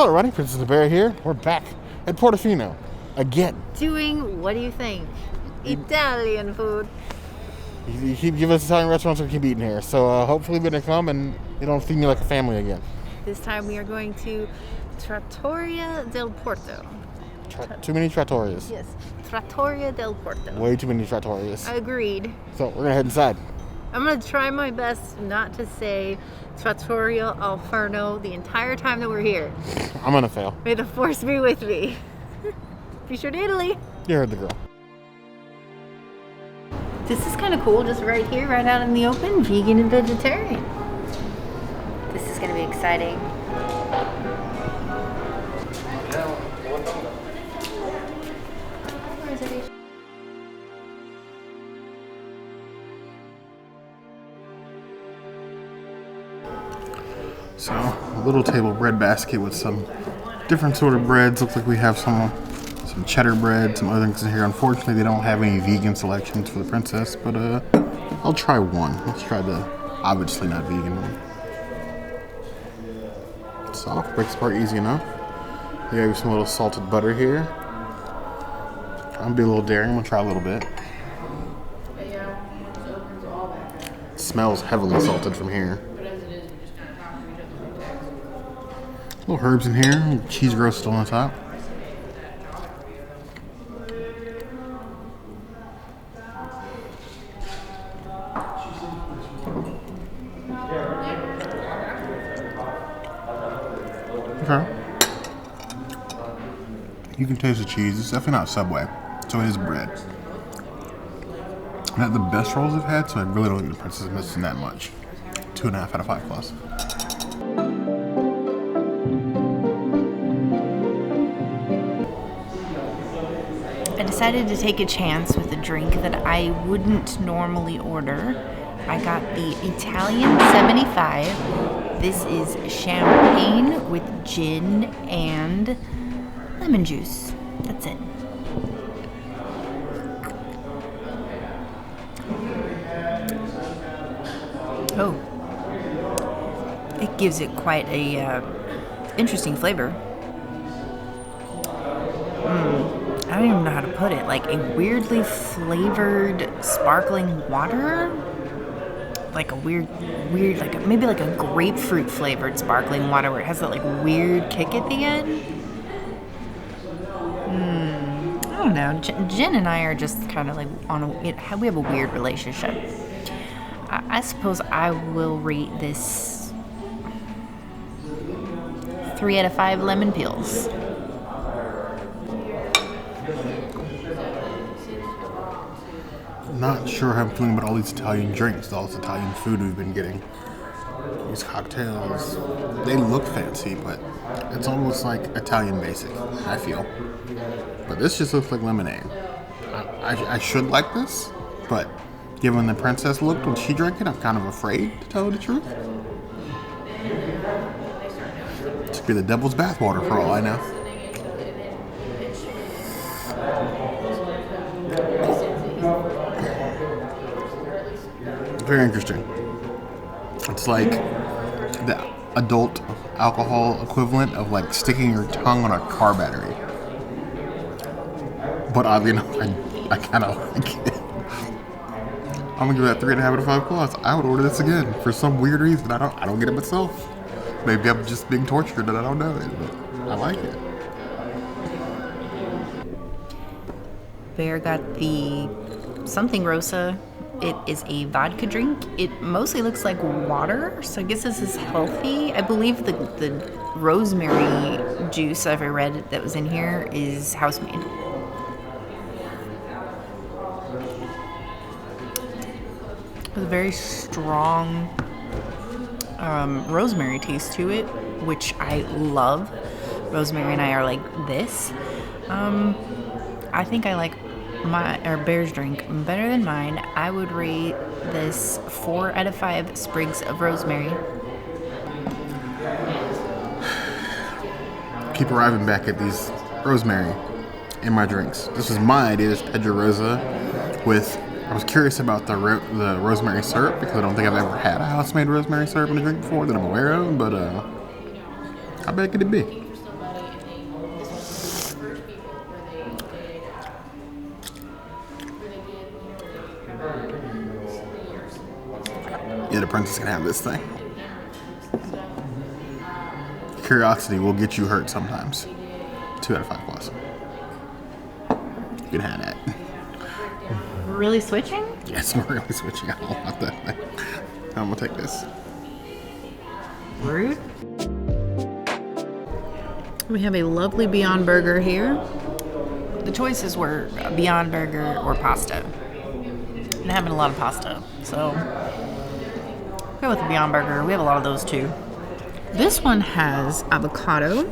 Hello, Ronnie. Princess Vedere here. We're back at Portofino again. Doing, what do you think? Italian food. You keep giving us Italian restaurants we keep eating here. So hopefully we're going to come and they don't feed me like a family again. This time we are going to Trattoria del Porto. Too many trattorias. Yes, Trattoria del Porto. Way too many trattorias. Agreed. So we're going to head inside. I'm going to try my best not to say Trattoria al Forno the entire time that we're here. I'm going to fail. May the force be with me. Be sure to Italy. You heard the girl. This is kind of cool, just right here, right out in the open, vegan and vegetarian. This is going to be exciting. So, a little table bread basket with some different sort of breads. Looks like we have some cheddar bread, some other things in here. Unfortunately, they don't have any vegan selections for the princess, but I'll try one. Let's try the obviously not vegan one. Soft, breaks apart easy enough. They got some little salted butter here. I'm gonna be a little daring. I'm gonna try a little bit. It smells heavily salted from here. Little herbs in here, cheese roasted on the top. Okay. You can taste the cheese. It's definitely not Subway, so it is bread. Not the best rolls I've had, so I really don't think the princess is missing that much. 2.5 out of 5 plus. I decided to take a chance with a drink that I wouldn't normally order. I got the Italian 75. This is champagne with gin and lemon juice. That's it. Oh, it gives it quite a interesting flavor. I don't even know how to put it. Like a weirdly flavored sparkling water. Like a weird, like maybe like a grapefruit flavored sparkling water where it has that like weird kick at the end. I don't know. Jen and I are just kind of like we have a weird relationship. I suppose I will rate this 3 out of 5 lemon peels. Not sure how I'm feeling about all these Italian drinks, all this Italian food we've been getting. These cocktails, they look fancy, but it's almost like Italian basic, I feel. But this just looks like lemonade. I should like this, but given the princess looked when she drank it, I'm kind of afraid to tell her the truth. It could be the devil's bathwater for all I know. Very interesting. It's like the adult alcohol equivalent of like sticking your tongue on a car battery. But oddly enough, I kind of like it. I'm gonna give that 3.5 out of 5 plus. I would order this again for some weird reason. I don't get it myself. Maybe I'm just being tortured and I don't know it, but I like it. Bear got the something Rosa. It is a vodka drink. It mostly looks like water, so I guess this is healthy. I believe the rosemary juice I've read that was in here is Housemade. With a very strong rosemary taste to it, which I love. Rosemary and I are like this. I think I like Bear's drink better than mine. I would rate this 4 out of 5 sprigs of rosemary. Keep arriving back at these rosemary in my drinks. This was my idea, this Pedro Rosa with, I was curious about the rosemary syrup because I don't think I've ever had a house-made rosemary syrup in a drink before that I'm aware of, but how bad could it be? princess can have this thing. Curiosity will get you hurt sometimes. 2 out of 5 plus. You can have that. Really switching? Yes, we're really switching. I don't want that thing. I'm gonna take this. Rude. We have a lovely Beyond Burger here. The choices were Beyond Burger or pasta. I'm having a lot of pasta, so go with the Beyond Burger. We have a lot of those too. This one has avocado,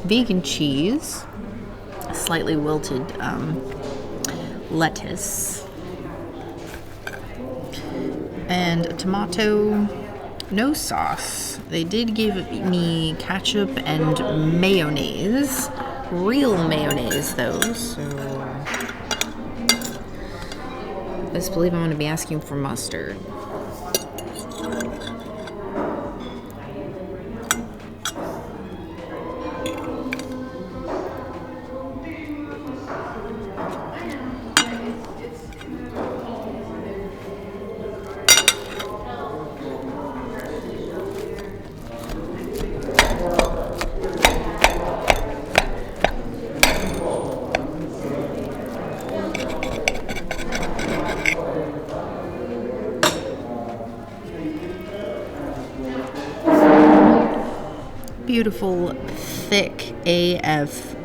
vegan cheese, slightly wilted lettuce, and a tomato, no sauce. They did give me ketchup and mayonnaise. Real mayonnaise though, so best believe I'm going to be asking for mustard. Beautiful, thick AF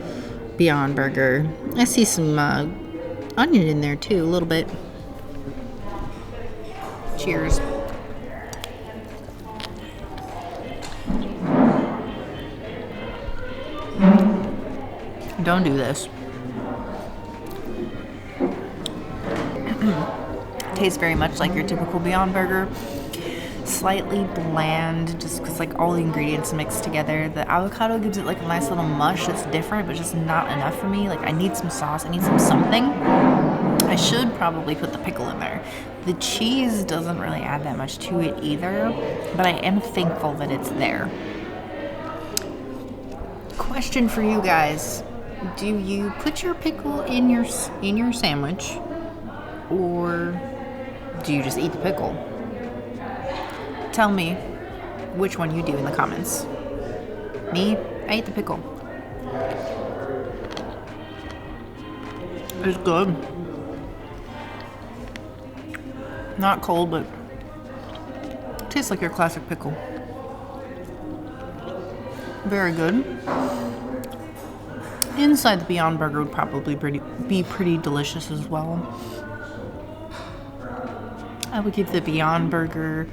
Beyond Burger. I see some onion in there too, a little bit. Cheers. Don't do this. Tastes very much like your typical Beyond Burger. Slightly bland, just because like all the ingredients mixed together. The avocado gives it like a nice little mush that's different, but just not enough for me. Like I need some sauce, I need some something. I should probably put the pickle in there. The cheese doesn't really add that much to it either, but I am thankful that it's there. Question for you guys: do you put your pickle in your sandwich, or do you just eat the pickle? Tell me which one you do in the comments. Me, I ate the pickle. It's good. Not cold, but tastes like your classic pickle. Very good. Inside the Beyond Burger would probably be pretty delicious as well. I would give the Beyond Burger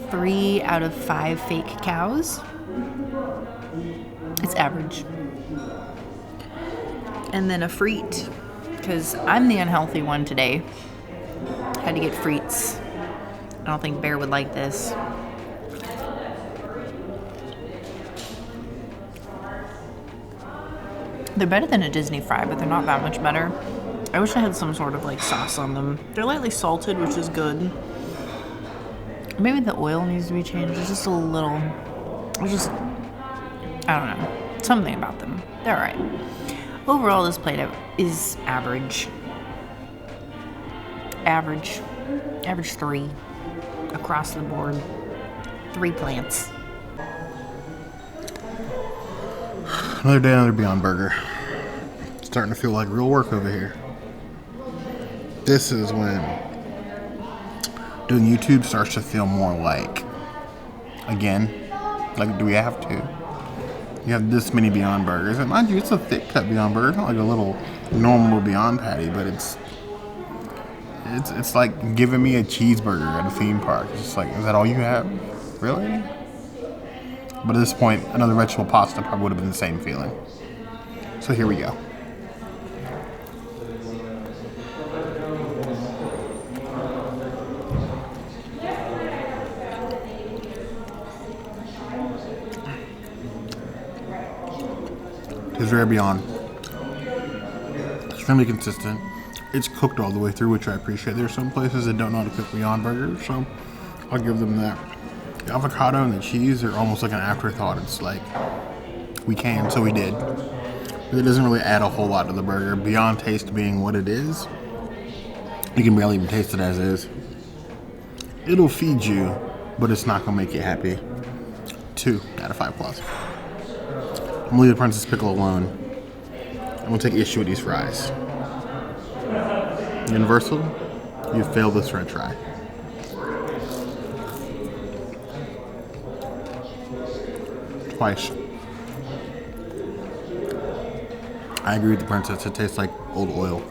3 out of 5 fake cows. It's average. And then a frite, because I'm the unhealthy one today. Had to get frites. I don't think Bear would like this. They're better than a Disney fry, but they're not that much better. I wish I had some sort of like sauce on them. They're lightly salted, which is good. Maybe the oil needs to be changed. It's just a little, I don't know. Something about them. They're alright. Overall, this plate is average. Average 3 across the board. 3 plants. Another day, another Beyond Burger. It's starting to feel like real work over here. This is when doing YouTube starts to feel more like, again, like, do we have to? You have this many Beyond Burgers, and mind you, it's a thick cut Beyond Burger. It's not like a little normal Beyond patty, but it's like giving me a cheeseburger at a theme park. It's just like, is that all you have? Really? But at this point, another vegetable pasta probably would have been the same feeling. So here we go. It's very Beyond. Extremely consistent. It's cooked all the way through, which I appreciate. There's some places that don't know how to cook Beyond Burgers, so I'll give them that. The avocado and the cheese are almost like an afterthought. It's like, we can, so we did. But it doesn't really add a whole lot to the burger. Beyond taste being what it is, you can barely even taste it as is. It'll feed you, but it's not gonna make you happy. 2 out of 5 plus. I'm gonna leave the Princess Pickle alone. I'm gonna take issue with these fries. Universal, you failed this red try. Twice. I agree with the Princess. It tastes like old oil.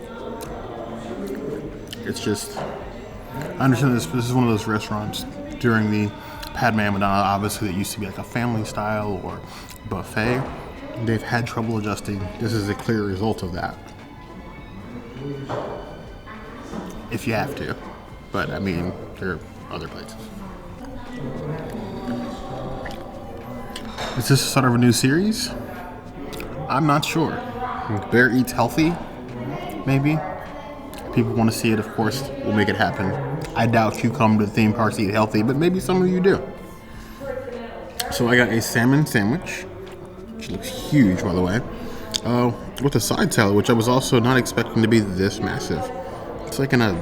It's just, I understand this is one of those restaurants during the Padme Madonna, obviously that used to be like a family style or buffet. They've had trouble adjusting. This is a clear result of that. If you have to. But I mean, there are other places. Is this sort of a new series? I'm not sure. Bear Eats Healthy, maybe? People want to see it, of course, we'll make it happen. I doubt if you come to the theme parks to eat healthy, but maybe some of you do. So I got a salmon sandwich, which looks huge, by the way, with a side salad, which I was also not expecting to be this massive. It's like in a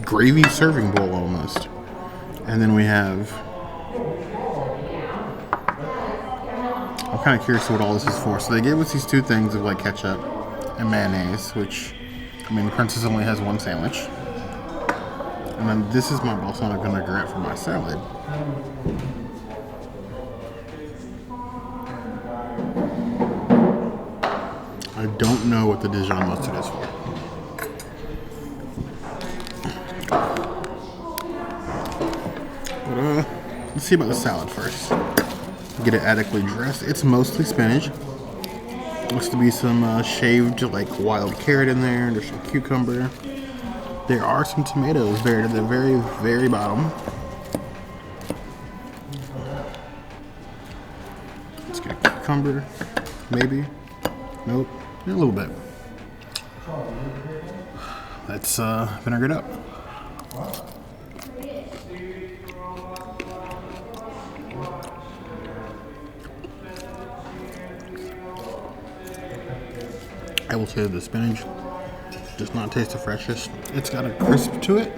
gravy serving bowl almost. And then we have, I'm kind of curious what all this is for. So they gave us these 2 things of like ketchup and mayonnaise, which, I mean, the Princess only has 1 sandwich. And then this is my balsamic vinaigrette for my salad. I don't know what the Dijon mustard is for. But let's see about the salad first. Get it adequately dressed. It's mostly spinach. Looks to be some shaved like wild carrot in there. There's some cucumber. There are some tomatoes buried at the very, very bottom. Let's get a cucumber, maybe. Nope, a little bit. Let's vinaigrette up. I will say the spinach does not taste the freshest. It's got a crisp to it,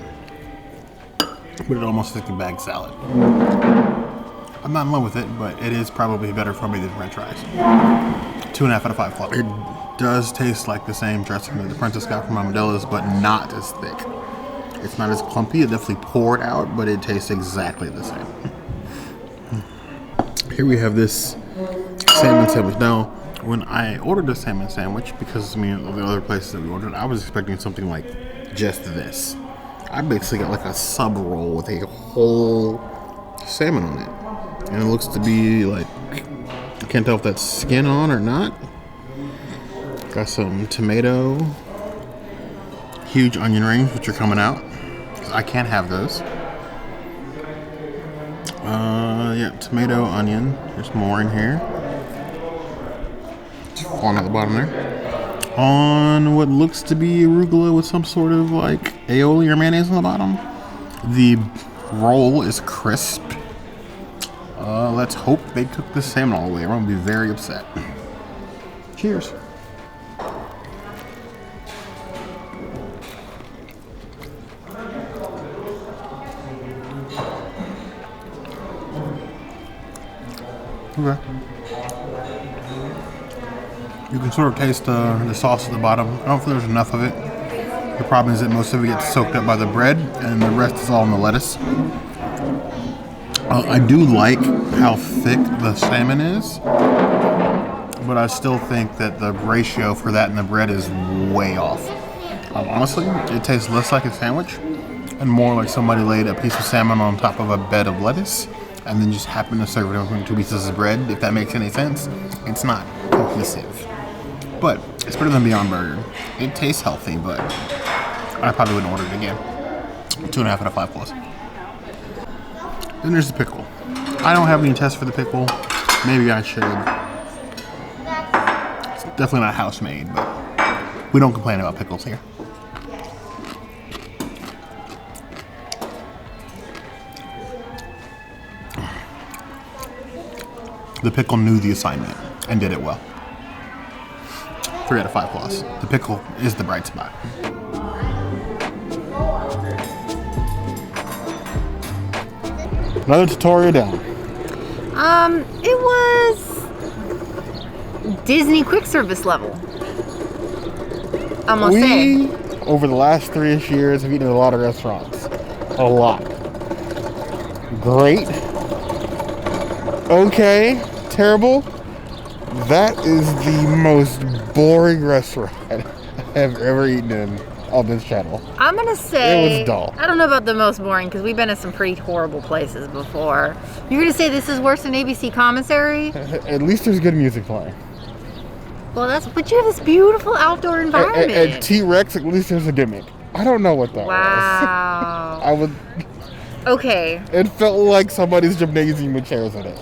but it almost tastes like a bag salad. I'm not in love with it, but it is probably better for me than French fries. 2.5 out of 5 club. It does taste like the same dressing that the Princess got from Amadella's, but not as thick. It's not as clumpy. It definitely poured out, but it tastes exactly the same. Here we have this salmon sandwich. Now, when I ordered the salmon sandwich, because of the other places that we ordered, I was expecting something like just this. I basically got like a sub roll with a whole salmon on it. And it looks to be like, I can't tell if that's skin on or not. Got some tomato, huge onion rings, which are coming out. I can't have those. Yeah, tomato, onion. There's more in here. On at the bottom there. On what looks to be arugula with some sort of like aioli or mayonnaise on the bottom. The roll is crisp. Let's hope they cook the salmon all the way. I'm gonna be very upset. Cheers. Okay. You can sort of taste the sauce at the bottom. I don't feel there's enough of it. The problem is that most of it gets soaked up by the bread, and the rest is all in the lettuce. I do like how thick the salmon is, but I still think that the ratio for that and the bread is way off. Honestly, it tastes less like a sandwich and more like somebody laid a piece of salmon on top of a bed of lettuce and then just happened to serve it with 2 pieces of bread, if that makes any sense. It's not cohesive. But it's better than Beyond Burger. It tastes healthy, but I probably wouldn't order it again. 2.5 out of 5 plus. Then there's the pickle. I don't have any tests for the pickle. Maybe I should. It's definitely not house-made, but we don't complain about pickles here. The pickle knew the assignment and did it well. 3 out of 5 plus. The pickle is the bright spot. Another tutorial down. It was Disney quick service level. I'm gonna say. Over the last 3-ish years, have eaten at a lot of restaurants. A lot. Great. Okay. Terrible. That is the most boring restaurant I've ever eaten in on this channel. I'm gonna say it was dull. I don't know about the most boring because we've been to some pretty horrible places before. You're gonna say this is worse than ABC Commissary? At least there's good music playing. Well, but you have this beautiful outdoor environment. And T-Rex, at least there's a gimmick. I don't know what that was. Wow. I would. Okay. It felt like somebody's gymnasium with chairs in it.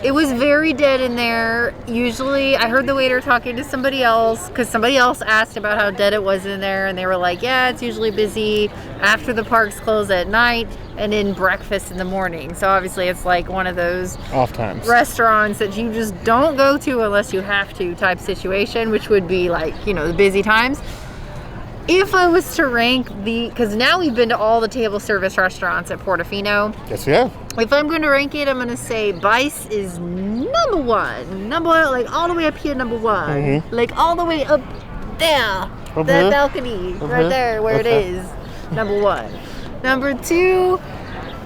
It was very dead in there. Usually, I heard the waiter talking to somebody else because somebody else asked about how dead it was in there, and they were like, yeah, it's usually busy after the parks close at night and in breakfast in the morning. So obviously, it's like one of those off times restaurants that you just don't go to unless you have to type situation, which would be like, the busy times. If I was to rank because now we've been to all the table service restaurants at Portofino. Yes, we have. If I'm going to rank it, I'm going to say Bice is number one. Number one, like all the way up here, number one. Mm-hmm. Like all the way up there. That balcony, right there, where it is. Number one. Number two,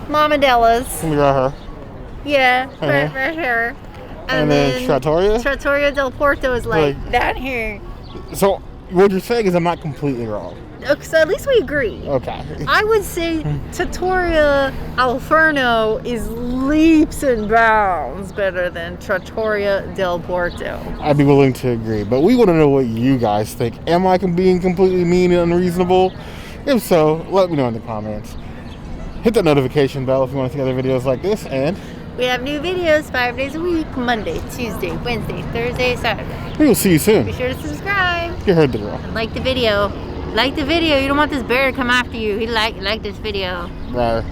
Mama Della's. We got her. Yeah, right here. And then Trattoria? Trattoria del Porto is like down here. So, what you're saying is I'm not completely wrong. Okay, so at least we agree. Okay. I would say Trattoria Alferno is leaps and bounds better than Trattoria del Porto. I'd be willing to agree, but we want to know what you guys think. Am I being completely mean and unreasonable? If so, let me know in the comments. Hit that notification bell if you want to see other videos like this, and we have new videos 5 days a week, Monday, Tuesday, Wednesday, Thursday, Saturday. We will see you soon. Be sure to subscribe. You heard the drill. And like the video. Like the video. You don't want this bear to come after you. He like this video. Bye.